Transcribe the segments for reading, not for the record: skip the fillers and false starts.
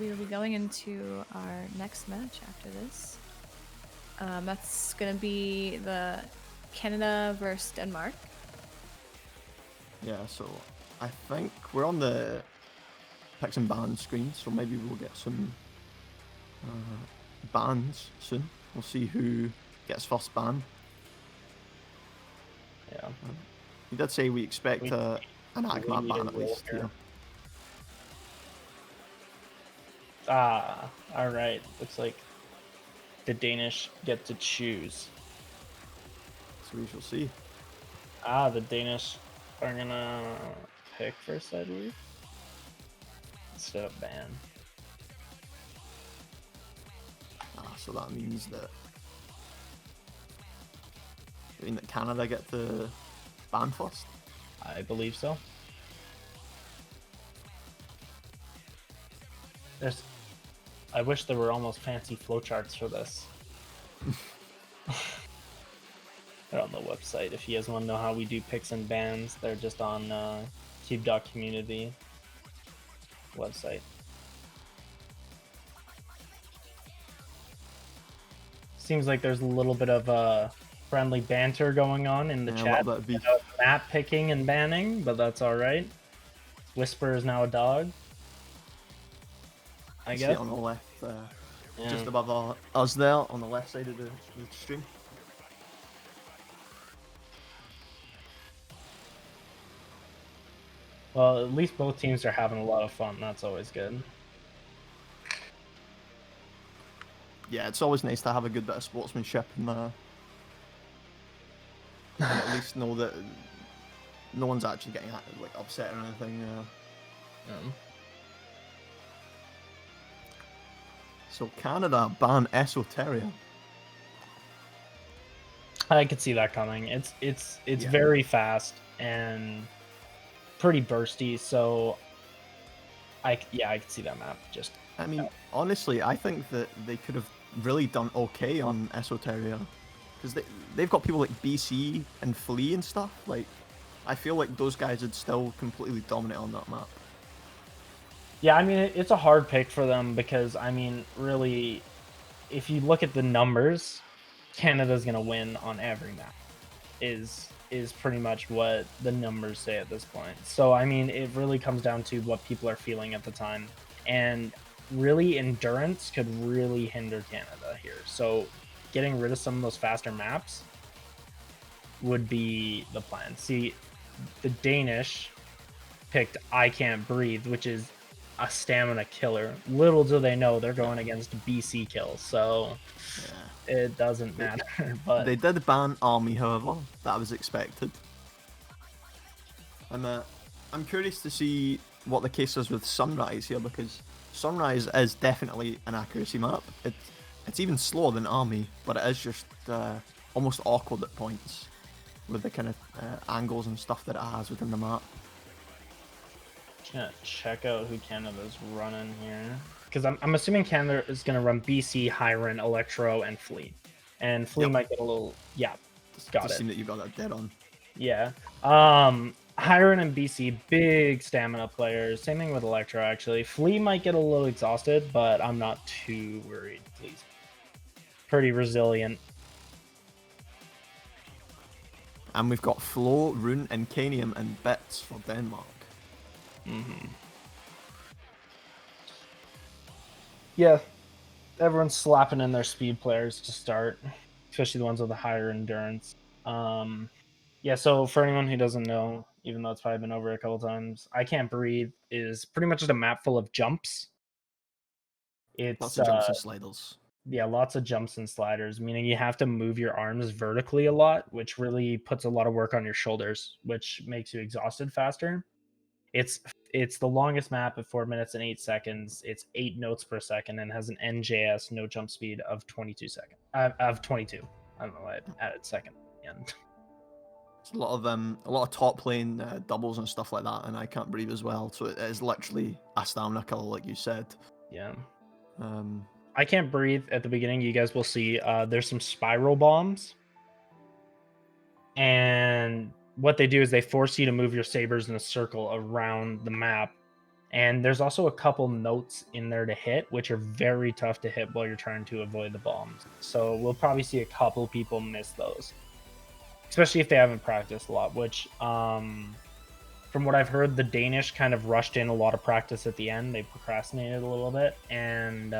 we will be going into our next match after this. That's going to be the Canada versus Denmark. Yeah, so I think we're on the picks and bans screen, so maybe we'll get some bans soon. We'll see who gets first ban. Yeah. He did say we expect an Akmat ban at least here. Alright. Looks like the Danish get to choose. So we shall see. The Danish are gonna pick first, I believe. Instead of ban. So that means that Canada get the ban first? I believe so. I wish there were almost fancy flowcharts for this. They're on the website. If you guys want to know how we do picks and bans, they're just on Cube.community website. Seems like there's a little bit of friendly banter going on in the chat about map picking and banning, but that's all right. Whisper is now a dog. I guess. See it on the left, just above us there, on the left side of the stream. Well, at least both teams are having a lot of fun. That's always good. Yeah, it's always nice to have a good bit of sportsmanship and at least know that no one's actually getting like upset or anything. So Canada ban Esoteria. I could see that coming. It's very fast and pretty bursty, so I could see that map. I mean, honestly, I think that they could have really done okay on Esoteria, because they've got people like BC and Flea and stuff. Like, I feel like those guys would still completely dominate on that map. Yeah, I mean, it's a hard pick for them because, I mean, really, if you look at the numbers, Canada's gonna win on every map. Is pretty much what the numbers say at this point. So, I mean, it really comes down to what people are feeling at the time. And really, endurance could really hinder Canada here. So, getting rid of some of those faster maps would be the plan. See, the Danish picked I Can't Breathe, which is a stamina killer. Little do they know they're going against BC kills, so it doesn't matter. But they did ban Army, however. That was expected. I'm curious to see what the case is with Sunrise here, because Sunrise is definitely an accuracy map. It's even slower than Army, but it is just almost awkward at points with the kind of angles and stuff that it has within the map. Gonna check out who Canada's running here, because I'm assuming Canada is gonna run BC, Hiren, Electro, and Flea, and Flea might get a little got it. Seem that you got that dead on. Yeah, Hiren and BC, big stamina players. Same thing with Electro actually. Flea might get a little exhausted, but I'm not too worried. Flea's pretty resilient. And we've got Flo, Rune, and Canium and Bits for Denmark. Yeah, everyone's slapping in their speed players to start, especially the ones with the higher endurance. Yeah, so for anyone who doesn't know, even though it's probably been over a couple times, I Can't Breathe is pretty much just a map full of jumps. It's lots of jumps and sliders. Yeah, lots of jumps and sliders, meaning you have to move your arms vertically a lot, which really puts a lot of work on your shoulders, which makes you exhausted faster. It's the longest map at 4 minutes and 8 seconds. It's 8 notes per second and has an NJS no jump speed of 22 seconds. Of 22. I don't know why I added second end. It's a lot of top lane doubles and stuff like that, and I Can't Breathe as well. So it is literally a stamina killer, like you said. Yeah. I Can't Breathe at the beginning. You guys will see there's some spiral bombs, and what they do is they force you to move your sabers in a circle around the map, And there's also a couple notes in there to hit, which are very tough to hit while you're trying to avoid the bombs. So we'll probably see a couple people miss those, especially if they haven't practiced a lot, which from what I've heard, the Danish kind of rushed in a lot of practice at the end. They procrastinated a little bit. And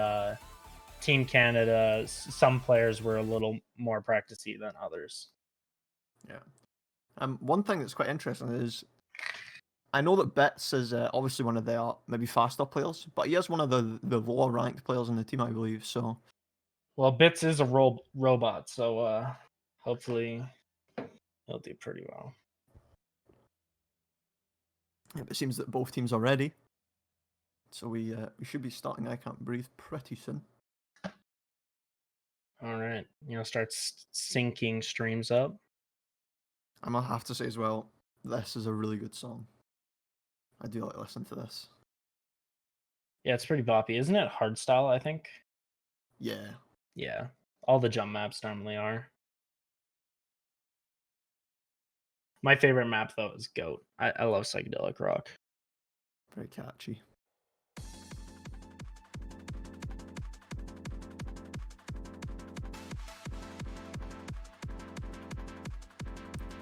Team Canada, some players were a little more practicey than others. Yeah. One thing that's quite interesting is I know that Bits is obviously one of the maybe faster players, but he is one of the lower ranked players in the team, I believe. So, well, Bits is a robot, so hopefully he'll do pretty well. yeah, it seems that both teams are ready. So we should be starting I Can't Breathe pretty soon. All right, start syncing streams up. I might have to say as well, this is a really good song. I do like listening to this. Yeah, it's pretty boppy. Isn't it hardstyle, I think? Yeah. Yeah. All the jump maps normally are. My favorite map, though, is Goat. I love psychedelic rock. Very catchy.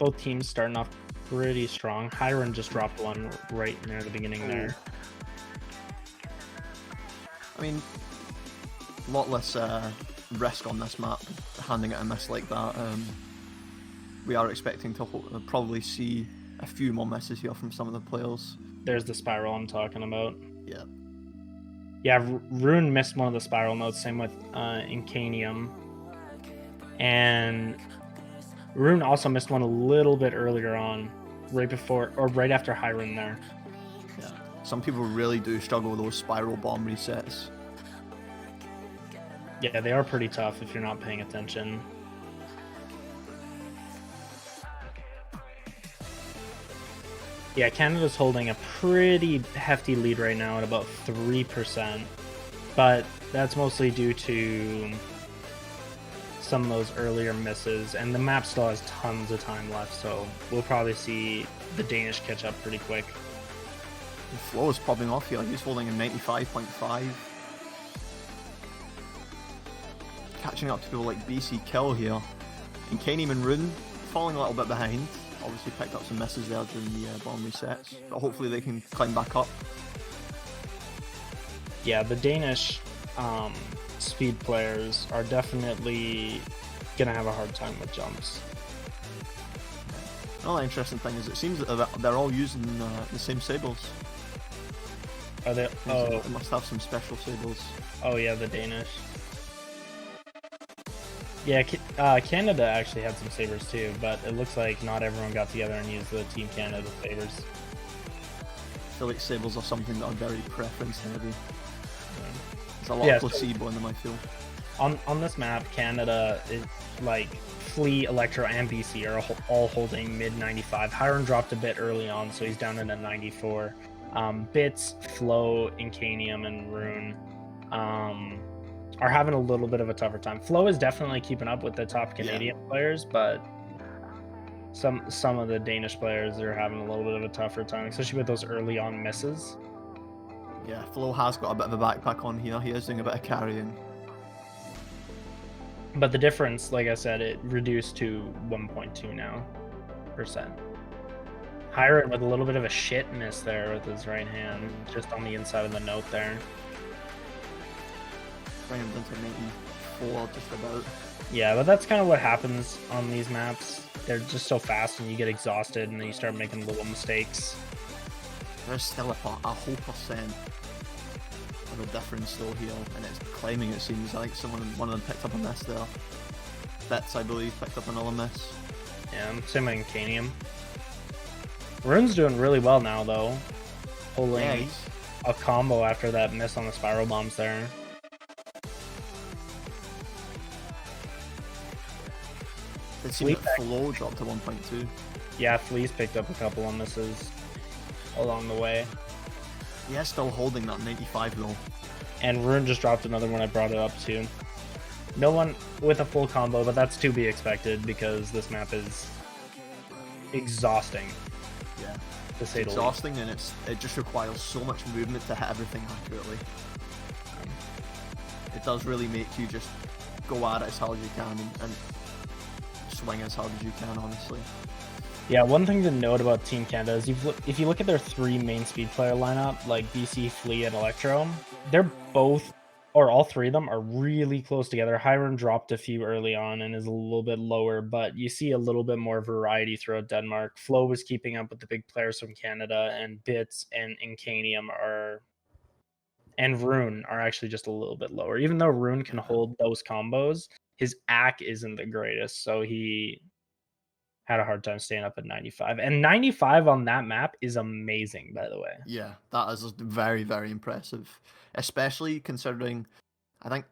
Both teams starting off pretty strong. Hiron just dropped one right near the beginning there. I mean, a lot less risk on this map, handing it a miss like that. We are expecting to probably see a few more misses here from some of the players. There's the spiral I'm talking about. Yeah. Yeah, Rune missed one of the spiral notes, same with Incanium. And Rune also missed one a little bit earlier on, right before or right after Hiron there. Yeah. Some people really do struggle with those spiral bomb resets. Yeah, they are pretty tough if you're not paying attention. Yeah, Canada's holding a pretty hefty lead right now at about 3%, but that's mostly due to some of those earlier misses, and the map still has tons of time left, so we'll probably see the Danish catch up pretty quick. The flow is popping off here. He's holding a 95.5. Catching up to people like BC Kill here. And Kaneem and Rune falling a little bit behind. Obviously picked up some misses there during the bomb resets, but hopefully they can climb back up. Yeah, the Danish speed players are definitely gonna have a hard time with jumps. Another interesting thing is it seems that they're all using the same sables. Are they? They must have some special sables. Oh yeah, the Danish. Yeah, Canada actually had some sabers too, but it looks like not everyone got together and used the Team Canada sabers. I feel like sables are something that are very preference heavy. There's a lot of placebo in them, I feel. On this map, Canada is like Flea, Electro, and BC are all holding mid 95. Hiron dropped a bit early on, so he's down in a 94. Bits, Flo, Incanium, and Rune are having a little bit of a tougher time. Flo is definitely keeping up with the top Canadian players, but some of the Danish players are having a little bit of a tougher time, especially with those early on misses. Yeah, Flo has got a bit of a backpack on here. He is doing a bit of carrying. But the difference, like I said, it reduced to 1.2 now %. Hiron with a little bit of a shit miss there with his right hand, just on the inside of the note there. Bring him down to 94 just about. Yeah, but that's kind of what happens on these maps. They're just so fast and you get exhausted and then you start making little mistakes. There's still a whole percent of a difference though here, and it's climbing it seems. I think one of them picked up a miss there. Bits, I believe, picked up another miss. Yeah, same with Incanium. Rune's doing really well now though. Holding a combo after that miss on the spiral bombs there. It seems that Flo dropped to 1.2. Yeah, Flea's picked up a couple of misses along the way. Yeah, still holding that 95 though. And Rune just dropped another one. I brought it up too. No one with a full combo, but that's to be expected because this map is exhausting. Yeah. to It's say the least. exhausting, and it just requires so much movement to hit everything accurately. It does really make you just go at it as hard as you can and swing as hard as you can, honestly. Yeah, one thing to note about Team Canada is if you look at their three main speed player lineup, like BC, Flea, and Electro, they're both, or all three of them, are really close together. Hiram dropped a few early on and is a little bit lower, but you see a little bit more variety throughout Denmark. Flo was keeping up with the big players from Canada, and Bits and Incanium and Rune are actually just a little bit lower. Even though Rune can hold those combos, his AC isn't the greatest, so he had a hard time staying up at 95. And 95 on that map is amazing, by the way. Yeah, that is very, very impressive. Especially considering, I think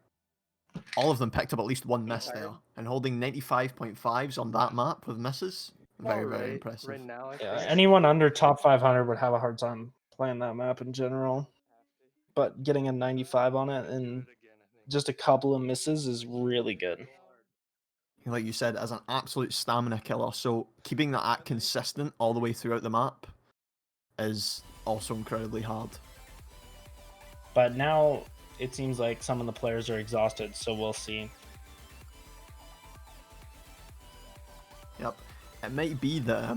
all of them picked up at least one miss there. And holding 95.5s on that map with misses, very, very impressive. Right now, I Yeah, think anyone under top 500 would have a hard time playing that map in general. But getting a 95 on it and just a couple of misses is really good. Like you said, as an absolute stamina killer, so keeping that act consistent all the way throughout the map is also incredibly hard. But now it seems like some of the players are exhausted, so we'll see. Yep. It might be that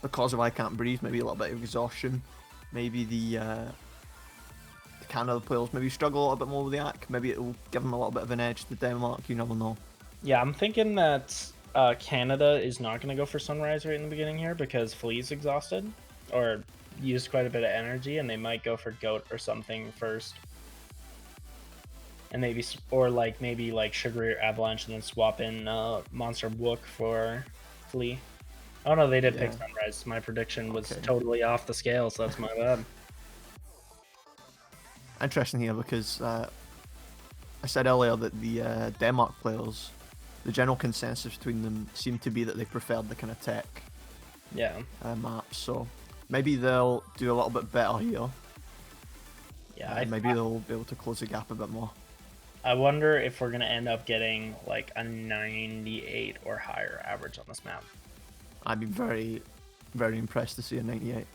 because of I Can't Breathe, maybe a little bit of exhaustion. Maybe the Canada players maybe struggle a little bit more with the act. Maybe it'll give them a little bit of an edge to Denmark. You never know. Yeah, I'm thinking that Canada is not going to go for Sunrise right in the beginning here because Flea's exhausted or used quite a bit of energy, and they might go for Goat or something first. And maybe, or maybe Sugar Avalanche and then swap in Monster Wook for Flea. Oh no, they did pick Sunrise. My prediction was totally off the scale, so that's my bad. Interesting here because I said earlier that the Denmark players, the general consensus between them seemed to be that they preferred the kind of tech maps. So maybe they'll do a little bit better here. Yeah, maybe they'll be able to close the gap a bit more. I wonder if we're gonna end up getting like a 98 or higher average on this map. I'd be very, very impressed to see a 98.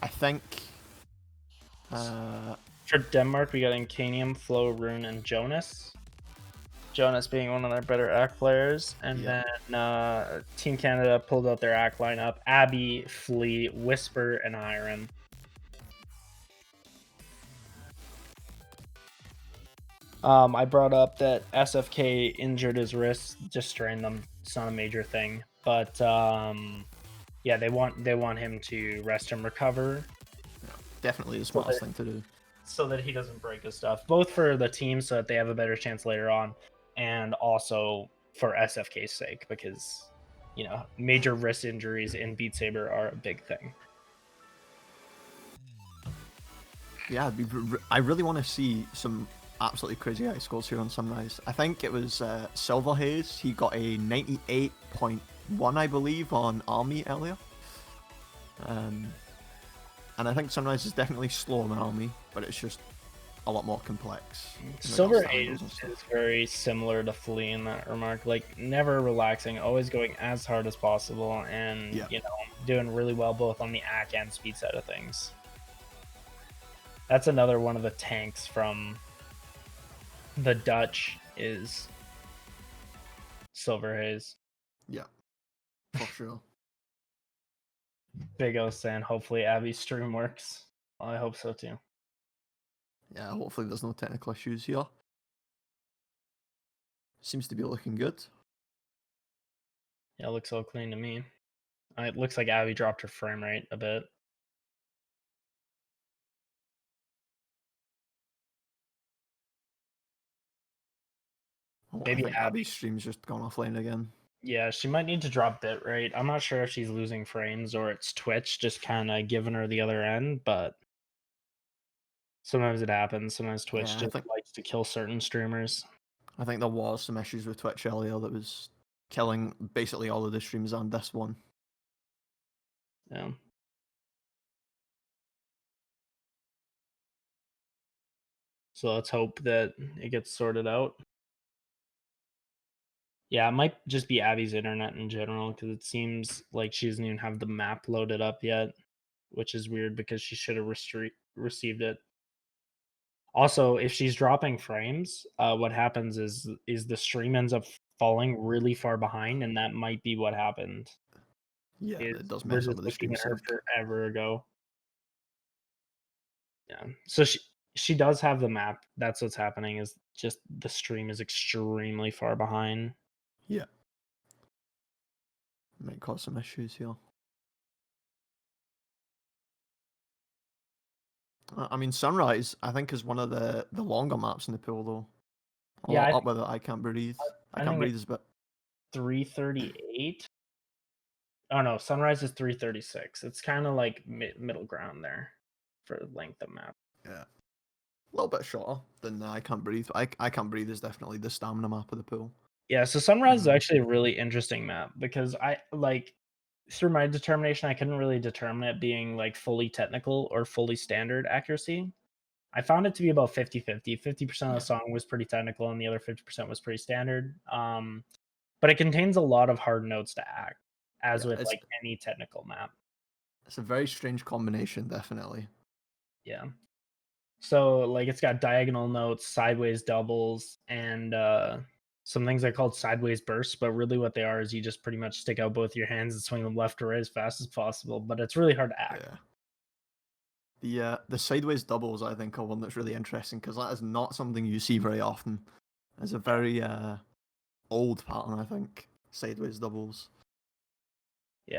I think. For Denmark, we got Incanium, Flo, Rune, and Jonas. Jonas being one of their better act players. And then Team Canada pulled out their act lineup. Abby, Flea, Whisper, and Iron. I brought up that SFK injured his wrist, just strained them. It's not a major thing. But yeah, they want him to rest and recover. Definitely the smartest thing to do. So that he doesn't break his stuff, both for the team so that they have a better chance later on, and also for SFK's sake, because, you know, major wrist injuries in Beat Saber are a big thing. Yeah, I really want to see some absolutely crazy high scores here on Sunrise. I think it was Silver Haze. He got a 98.1, I believe, on Army earlier. And I think Sunrise is definitely slower than Army, but it's just a lot more complex. Silver Haze is very similar to Flea in that remark. Like, never relaxing, always going as hard as possible, and, you know, doing really well both on the AC and speed side of things. That's another one of the tanks from the Dutch is Silver Haze. Yeah, for sure. Big O saying hopefully Abby's stream works. Well, I hope so too. Yeah, hopefully there's no technical issues here. Seems to be looking good. Yeah, it looks all clean to me. It looks like Abby dropped her frame rate a bit. Maybe I think Abby's stream's just gone offline again. Yeah, she might need to drop bitrate. I'm not sure if she's losing frames or it's Twitch just kind of giving her the other end, but sometimes it happens. Sometimes Twitch just likes to kill certain streamers. I think there was some issues with Twitch earlier that was killing basically all of the streams on this one. Yeah. So let's hope that it gets sorted out. Yeah, it might just be Abby's internet in general because it seems like she doesn't even have the map loaded up yet, which is weird because she should have received it. Also, if she's dropping frames, what happens is the stream ends up falling really far behind, and that might be what happened. Yeah, Is it does we're mess up just with the looking stream at her sync. forever ago. Yeah. So she does have the map. That's what's happening. Is just the stream is extremely far behind. Yeah. Might cause some issues here. I mean, Sunrise, I think, is one of the longer maps in the pool, though. Yeah, Up with it, I Can't Breathe. I I Can't think Breathe it's is a bit... 338. Oh no, Sunrise is 336. It's kind of like middle ground there for length of map. Yeah. A little bit shorter than I Can't Breathe. I Can't Breathe is definitely the stamina map of the pool. Yeah, so Sunrise is actually a really interesting map because I like through my determination, I couldn't really determine it being like fully technical or fully standard accuracy. I found it to be about 50-50. 50% of the song was pretty technical and the other 50% was pretty standard. But it contains a lot of hard notes to act, as Yeah, with like any technical map. it's a very strange combination, definitely. Yeah. So like it's got diagonal notes, sideways doubles, and some things are called sideways bursts, but really what they are is you just pretty much stick out both your hands and swing them left or right as fast as possible. But it's really hard to act. Yeah. The sideways doubles, I think, are one that's really interesting because that is not something you see very often. It's a very old pattern, I think. Sideways doubles. Yeah.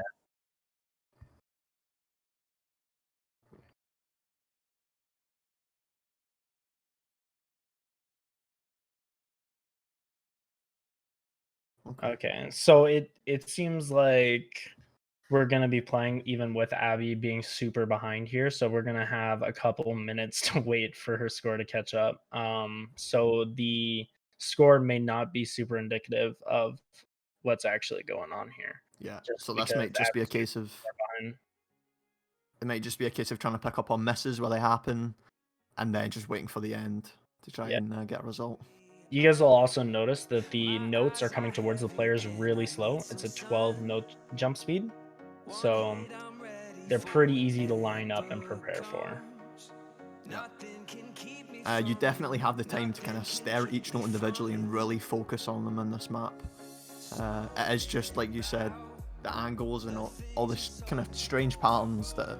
Okay. So it seems like we're gonna be playing even with Abby being super behind here. So we're gonna have a couple minutes to wait for her score to catch up. So the score may not be super indicative of what's actually going on here. Yeah. Just So this because might just be a Abby's case of... far behind. It might just be a case of trying to pick up on misses where they happen, and then just waiting for the end to try and get a result. You guys will also notice that the notes are coming towards the players really slow. It's a 12 note jump speed. So they're pretty easy to line up and prepare for. Yeah. You definitely have the time to kind of stare at each note individually and really focus on them in this map. It is just, like you said, the angles and all this kind of strange patterns that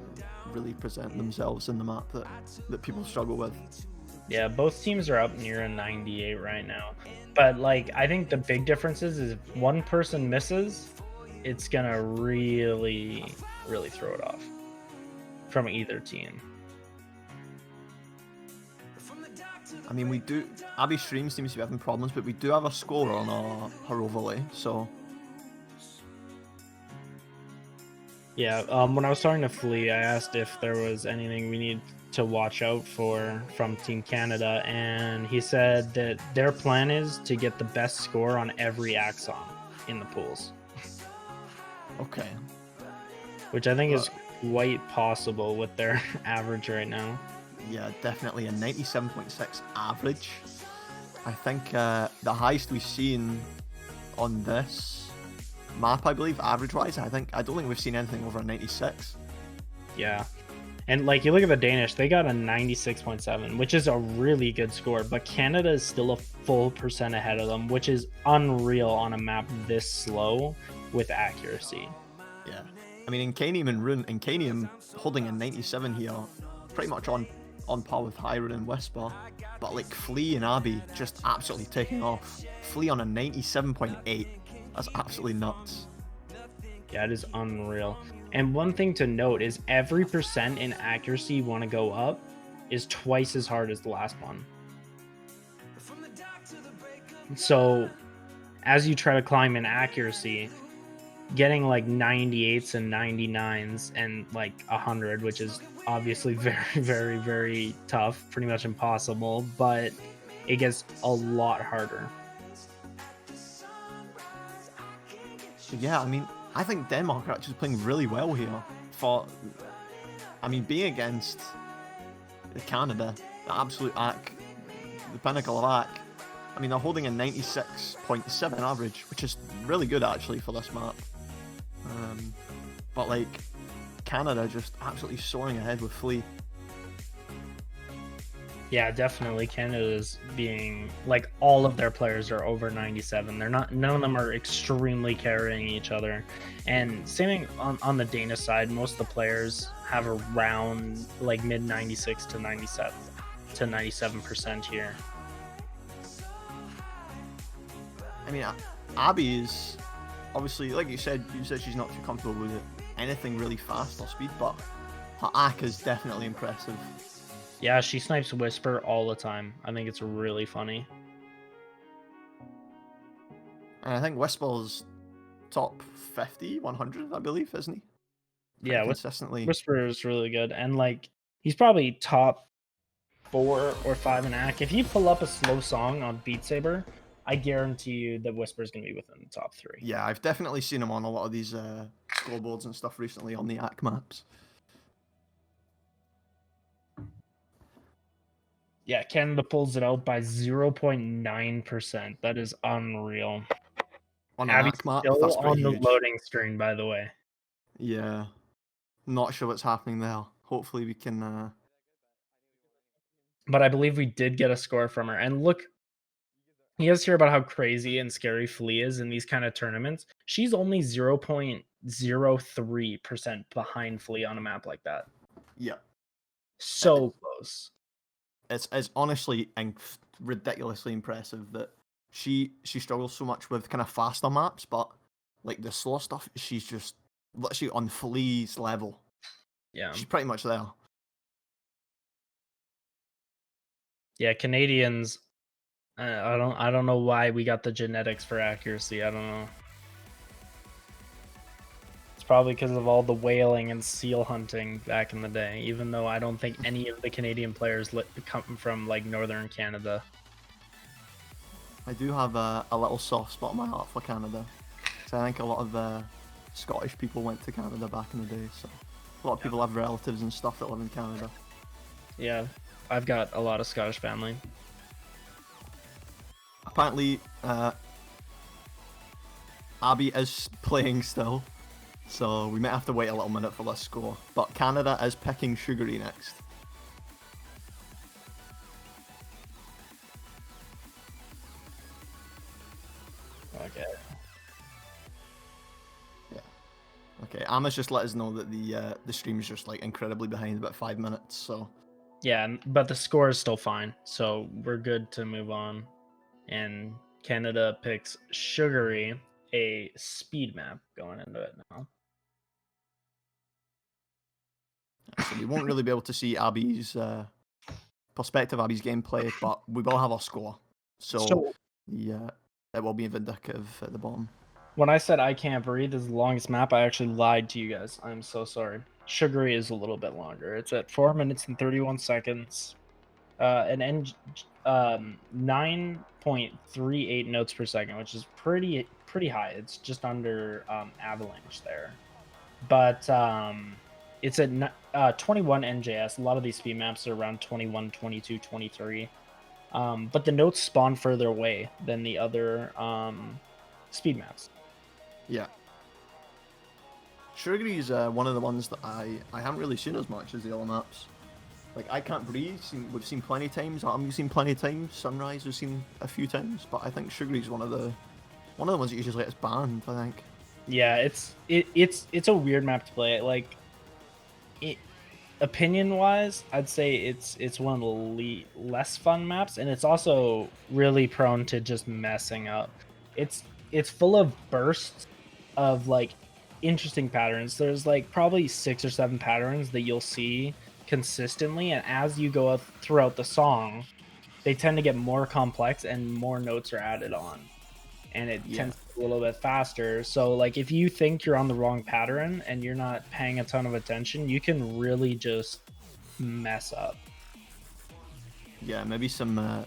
really present themselves in the map that people struggle with. Yeah, both teams are up near a 98 right now. But like I think the big difference is if one person misses, it's gonna really throw it off from either team. I mean, Abby Stream seems to be having problems, but we do have a score on her overlay, so... Yeah, when I was talking to Flea, I asked if there was anything we need to watch out for from Team Canada, and he said that their plan is to get the best score on every axon in the pools. Okay. Which I think is quite possible with their average right now. Yeah, definitely a 97.6 average. I think the highest we've seen on this map, I believe, average-wise, I don't think we've seen anything over a 96. Yeah. And like you look at the Danish, they got a 96.7, which is a really good score, but Canada is still a full percent ahead of them, which is unreal on a map this slow with accuracy. Yeah. I mean, Incanium and Rune, Incanium holding a 97 here, pretty much on par with Hyron and Whisper, but like Flea and Abby just absolutely taking off. Flea on a 97.8. That's absolutely nuts. Yeah, it is unreal. And one thing to note is every percent in accuracy you want to go up is twice as hard as the last one. So as you try to climb in accuracy, getting like 98s and 99s and like 100, which is obviously very, very tough, pretty much impossible, but it gets a lot harder. Yeah, I mean, I think Denmark are actually playing really well here. Being against Canada, the absolute the pinnacle of ACK, I mean, they're holding a 96.7 average, which is really good actually for this map. But like, Canada just absolutely soaring ahead with Flea. Yeah, definitely. Canada's being like all of their players are over 97. They're not. None of them are extremely carrying each other. And same thing on the Dana side. Most of the players have around like mid 96 to 97% here. I mean, Abby is obviously, like you said she's not too comfortable with it. Anything really fast or speed, but her AK is definitely impressive. Yeah, she snipes Whisper all the time. I think it's really funny. And I think Whisper's top 50, 100, I believe, isn't he? Pretty Yeah, consistently. Whisper is really good, and like he's probably top 4 or 5 in AK. If you pull up a slow song on Beat Saber, I guarantee you that Whisper is going to be within the top 3. Yeah, I've definitely seen him on a lot of these scoreboards and stuff recently on the AK maps. Yeah, Canada pulls it out by 0.9%. That is unreal. On an Abby's AK map, still that's pretty on the huge. loading screen, by the way. Yeah. Not sure what's happening there. Hopefully we can... But I believe we did get a score from her. And look, you guys hear about how crazy and scary Flea is in these kind of tournaments. She's only 0.03% behind Flea on a map like that. Yeah. So close. It's honestly ridiculously impressive that she struggles so much with kind of faster maps, but like the slow stuff, she's just literally on Flea's level. Yeah. She's pretty much there. Yeah, Canadians. I don't know why we got the genetics for accuracy. I don't know. It's probably because of all the whaling and seal hunting back in the day. Even though I don't think any of the Canadian players come from like northern Canada. I do have a little soft spot in my heart for Canada. So I think a lot of Scottish people went to Canada back in the day. So a lot of people have relatives and stuff that live in Canada. Yeah, I've got a lot of Scottish family. Apparently, Abby is playing still, so we might have to wait a little minute for this score. But Canada is picking Sugary next. Okay. Yeah. Okay, Emma's just let us know that the stream is just like incredibly behind, about 5 minutes. So Yeah, but the score is still fine, so we're good to move on. And Canada picks Sugary, a speed map going into it now. So we won't really be able to see Abby's perspective, Abby's gameplay, but we will have our score. So it will be indicative at the bottom. When I said I can't breathe is the longest map, I actually lied to you guys. I'm so sorry. Sugary is a little bit longer. It's at 4 minutes and 31 seconds. An 9.38 notes per second, which is pretty high. It's just under Avalanche there. But it's at 21 NJS. A lot of these speed maps are around 21, 22, 23. But the notes spawn further away than the other speed maps. Yeah. Sugary is one of the ones that I haven't really seen as much as the other maps. Like, I Can't Breathe, we've seen plenty of times. We've seen plenty of times. Sunrise we've seen a few times, but I think Sugary's one of the ones that usually gets banned, I think. Yeah, it's a weird map to play. Like, opinion wise, I'd say it's one of the less fun maps, and it's also really prone to just messing up. It's full of bursts of like interesting patterns. There's like probably 6 or 7 patterns that you'll see consistently, and as you go up throughout the song, they tend to get more complex and more notes are added on, and it tends to be a little bit faster. So like if you think you're on the wrong pattern and you're not paying a ton of attention, you can really just mess up. Yeah, maybe some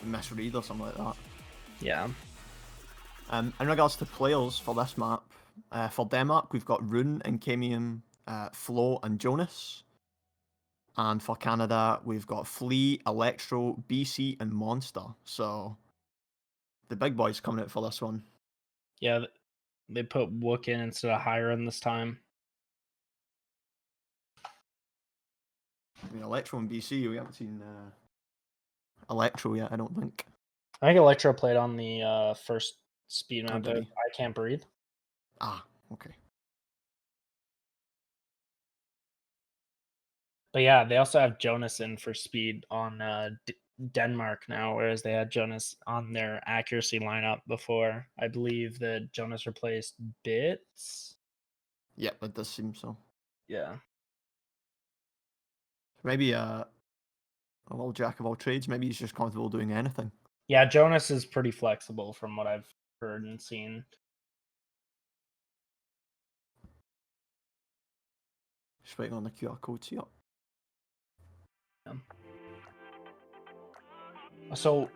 misread or something like that. Yeah. In regards to players for this map, for Denmark we've got Rune, Enkamium, Flo and Jonas. And for Canada, we've got Flea, Electro, BC, and Monster. So the big boys coming out for this one. Yeah, they put Wook in instead of Hiron this time. I mean, Electro and BC, we haven't seen Electro yet, I don't think. I think Electro played on the first speed map. did he? I Can't Breathe. Ah, okay. But yeah, they also have Jonas in for speed on Denmark now, whereas they had Jonas on their accuracy lineup before. I believe that Jonas replaced Bits. Yeah, it does seem so. Yeah. Maybe a little jack of all trades. Maybe he's just comfortable doing anything. Yeah, Jonas is pretty flexible from what I've heard and seen. Just waiting on the QR codes here. Yeah. So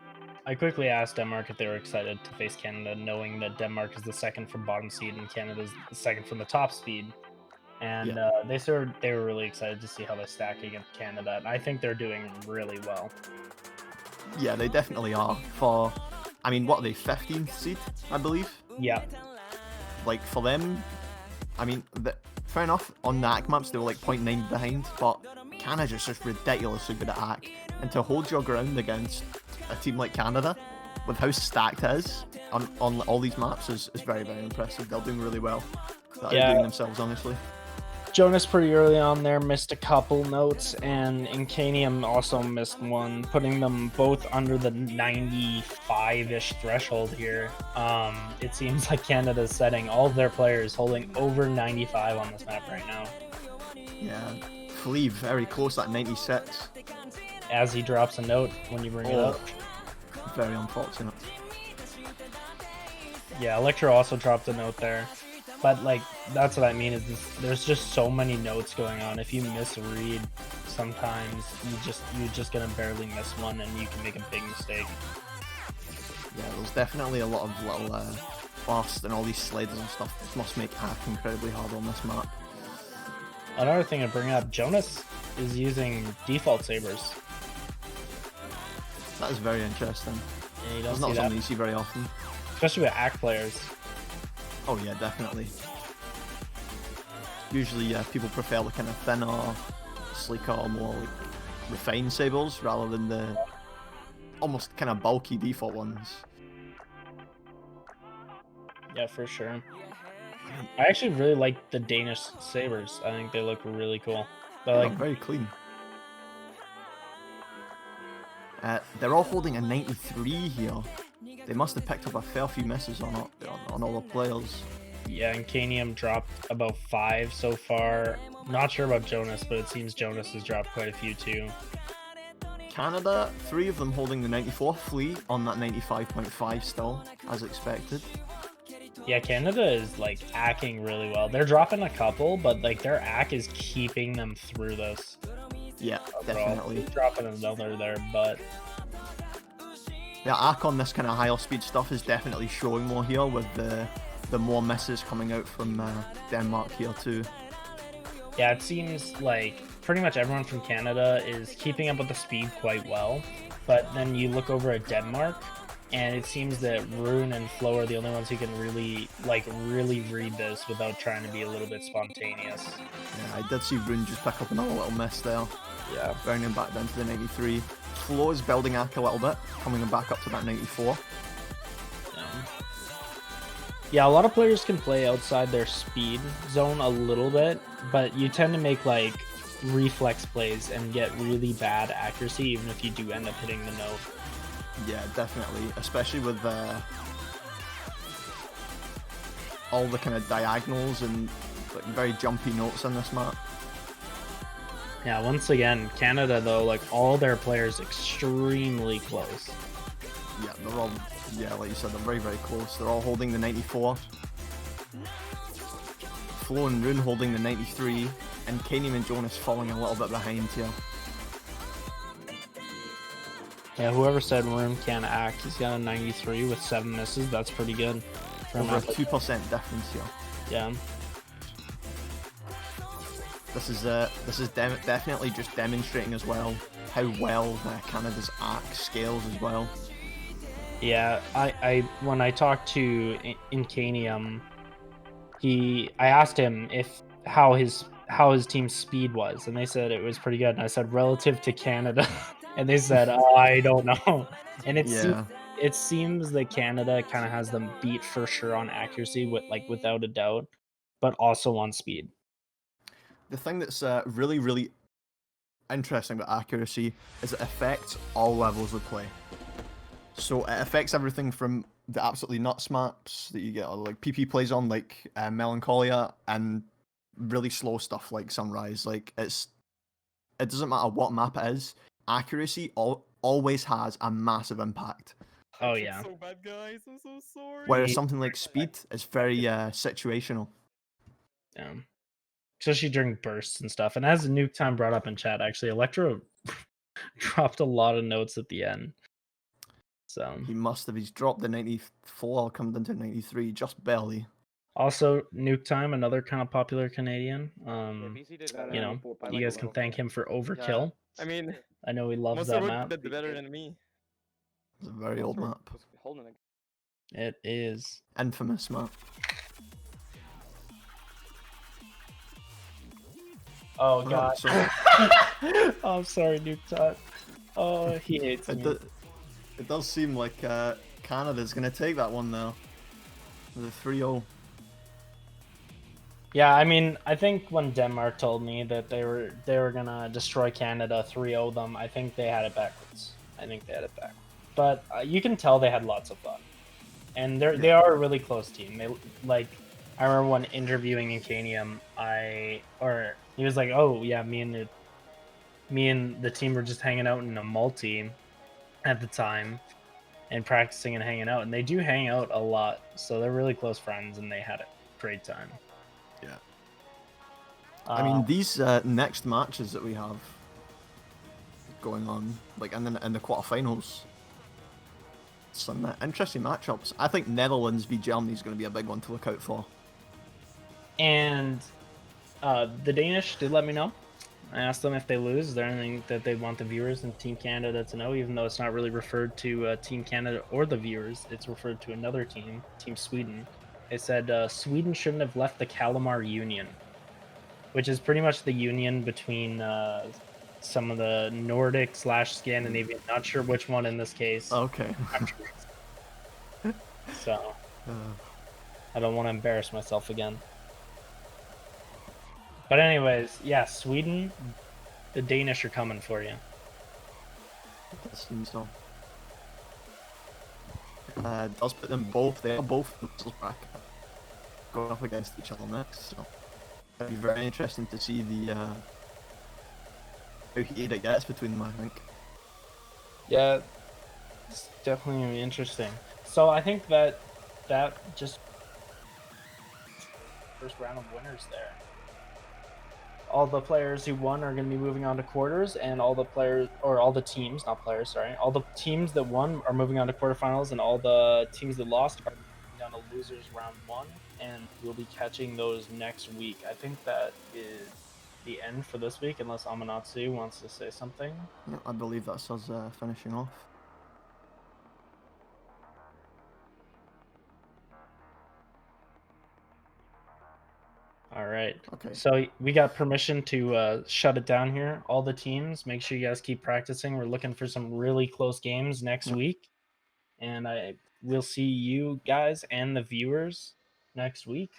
I quickly asked Denmark if they were excited to face Canada, knowing that Denmark is the second from bottom seed and Canada is the second from the top speed. And they were really excited to see how they stack against Canada. And I think they're doing really well. Yeah, they definitely are. For, I mean, what are they, 15th seed, I believe? Yeah. Like, for them, I mean, fair enough, on the ACK maps, they were like 0.9 behind, but Canada's just ridiculously good at ACK. And to hold your ground against a team like Canada, with how stacked it is on all these maps, is very, very impressive. They're doing really well. They're doing themselves, honestly. Jonas pretty early on there missed a couple notes, and Incanium also missed one, putting them both under the 95-ish threshold here. It seems like Canada's setting all of their players holding over 95 on this map right now. Yeah, Flea very close at 96. As he drops a note when you bring it up. Very unfortunate. Yeah, Electro also dropped a note there. But like, that's what I mean, is there's just so many notes going on. If you misread, sometimes you're just gonna barely miss one, and you can make a big mistake. Yeah, there's definitely a lot of little fast and all these sliders and stuff. This must make hack incredibly hard on this map. Another thing to bring up, Jonas is using default sabers. That is very interesting. Yeah, you don't it's see not that, something you see very often. especially with ACK players. Oh yeah, definitely. Usually people prefer the kind of thinner, sleeker, or more like refined sabers rather than the almost kind of bulky default ones. Yeah, for sure. I actually really like the Danish sabers. I think they look really cool. They're like very clean. They're all holding a 93 here. They must have picked up a fair few misses on all the players. Yeah, and Canium dropped about 5 so far. Not sure about Jonas, but it seems Jonas has dropped quite a few too. Canada, 3 of them holding the 94. Flea on that 95.5 still, as expected. Yeah, Canada is like acking really well. They're dropping a couple, but like their ack is keeping them through this. Yeah, definitely. Dropping another there, but yeah, ACK on this kind of higher speed stuff is definitely showing more here with the more misses coming out from Denmark here too. Yeah, it seems like pretty much everyone from Canada is keeping up with the speed quite well, but then you look over at Denmark, and it seems that Rune and Flo are the only ones who can really read this without trying to be a little bit spontaneous. Yeah, I did see Rune just pick up another little miss there. Yeah. Rounding back down to the 93. Flo is building ACK a little bit, coming back up to that 94. Yeah, a lot of players can play outside their speed zone a little bit, but you tend to make like reflex plays and get really bad accuracy even if you do end up hitting the note. Yeah, definitely, especially with all the kind of diagonals and like very jumpy notes in this map. Yeah, once again, Canada though, like all their players extremely close. Yeah, they're all, like you said, they're very, very close. They're all holding the 94. Flo and Rune holding the 93, and Kanium and Jonas falling a little bit behind here. Yeah, whoever said Rune can't act, he's got a 93 with 7 misses. That's pretty good. Over a 2% difference here. Yeah. This is definitely just demonstrating as well how well Canada's ACK scales as well. Yeah, I when I talked to Incanium, I asked him how his team's speed was, and they said it was pretty good. And I said relative to Canada, and they said, "Oh, I don't know." And Yeah. it seems that Canada kind of has them beat for sure on accuracy, without a doubt, but also on speed. The thing that's really, really interesting about accuracy is it affects all levels of play. So it affects everything from the absolutely nuts maps that you get, like PP plays on, like Melancholia, and really slow stuff like Sunrise. Like it doesn't matter what map it is. Accuracy always has a massive impact. Oh yeah, So bad, guys. I'm so sorry. Whereas something like speed is very situational. yeah. Especially during bursts and stuff. And as Nuke Time brought up in chat, actually, Electro dropped a lot of notes at the end. So He must have. He's dropped the 94, come into 93, just barely. also Nuke Time, another kind of popular Canadian. BC did You know, you guys can thank him for Overkill. I mean, I know he loves Monster that Hook map. did better than me. It's a very old Monster Hook map. was holding it. It is. Infamous map. Oh god. So Oh, I'm sorry, Nuke Time. Oh, he hates me. it does seem like Canada's going to take that one now. The 3-0. Yeah, I mean, I think when Denmark told me that they were gonna destroy Canada, 3-0 them, I think they had it backwards. But you can tell they had lots of fun, and they are a really close team. I remember when interviewing Incanium, he was like, "Oh yeah, me and the team were just hanging out in a multi at the time, and practicing and hanging out, and they do hang out a lot, so they're really close friends, and they had a great time." Yeah. I mean, these next matches that we have going on, like in the quarterfinals, some interesting matchups. I think Netherlands v Germany is going to be a big one to look out for. And the Danish did let me know. I asked them if they lose, is there anything that they want the viewers and Team Canada to know, even though it's not really referred to Team Canada or the viewers, it's referred to another team, Team Sweden. They said Sweden shouldn't have left the Kalmar Union, which is pretty much the union between some of the Nordic / Scandinavian, not sure which one in this case. Okay. So I don't want to embarrass myself again. But anyways, yeah, Sweden, the Danish are coming for you. It seems so. Does put them both. They are both in the bracket going up against each other next. So it'll be very interesting to see the how heated it gets between them. I think. Yeah, it's definitely gonna be interesting. So I think that just first round of winners there. All the players who won are going to be moving on to quarters, and all the teams, not players, sorry, all the teams that won are moving on to quarterfinals, and all the teams that lost are moving down to losers round 1, and we'll be catching those next week. I think that is the end for this week, unless Amanatsu wants to say something. Yeah, I believe that's us finishing off. All right. Okay. So we got permission to shut it down here. All the teams, make sure you guys keep practicing. We're looking for some really close games next week. And we'll see you guys and the viewers next week.